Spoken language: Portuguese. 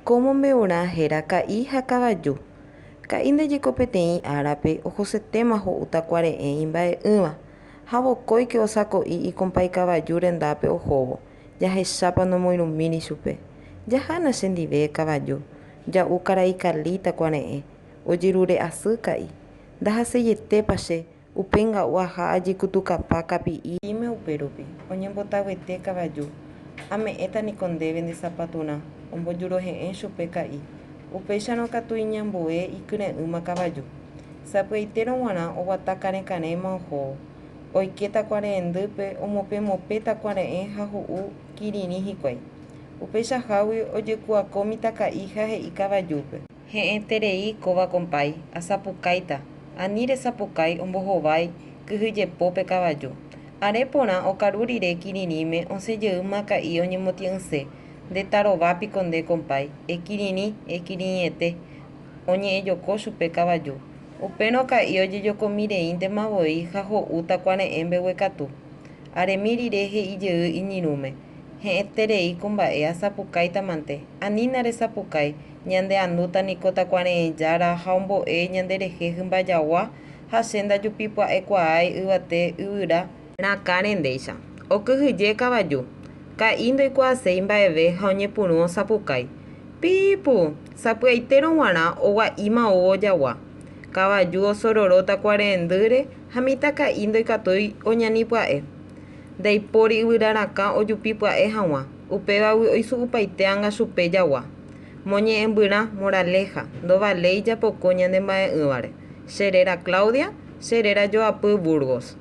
Como mbe'orã héra ka'i ha kavaju. Ka'i ndejeko peteĩ árape ohosetéma ho'u takuare'ẽ imba'e'ỹva ha vokóike osako'i ikompái kavaju rendápe ohóvo. Jahechápa nomoirũmíri chupe. Jahána chendive kavaju. Ja'u karai Kali takuare'ẽ. Ojirure asy ka'i. Ndahaseijetépa che. Upéinga'u aha ajikutukapa kapi'i ime upérupi. Oñembotavyete kavaju. Ame'ẽtaniko ndéve nde sapaturã. Ombojorohe'ẽ chupe ka'i. Upéicharõ katu iñambue ikyre'ỹma kavaju. Sapy'aitérõ g̃uarã oguata karẽkarẽma ohóvo. Oike takuarendýpe omopẽmope takuare'ẽ ha ho'u kirirĩ hikuái. Upeichahágui ojekuaako mitãka'i ha he'i kavajúpe. He'ẽterei kóva kompái. Asapukáita. Ani resapukái ombohovái kyhyjepópe kavaju. Are porã okaru rire kirirĩme osẽjeýma ka'i oñemoti'ãse. Ndetarovápiko nde kompái. Ekirirĩ, ekirirĩete. Oñe'ẽjoko chupe kavaju. Upérõ ka'i ojejokomireíntema voi ha ho'u takuare'ẽ mbeguekatu. Aremi rire he'ijey iñirũme. He'ẽterei kumba'e asapukáita mante. Anína resapukái. Ñandeanúta niko takuare'ẽ jára ha ombo'e ñanderehe hymbajagua ha che ndajupipya'ekuaái yvate yvyra rakãrendéicha. Okyhyje kavaju. Ka'i ndoikuaaséi mba'eve ha oñepyrũ osapukái. Pipu. Sapy'aitérõ g̃uarã ogua'íma ou ojagua. Kavaju osororo takuarendýre ha mitãka'i ndoikatúi oñanipya'e. Ndaipóri yvyrarakã ojupipya'e hag̃ua. Upévagui oisu'upaite anga chupe jagua. Moñe'ẽmbyra moraleja. Ndovaléi japoko ñanemba'e'ỹvare. Cheréra Claudia, cheréra Joapy Burgos.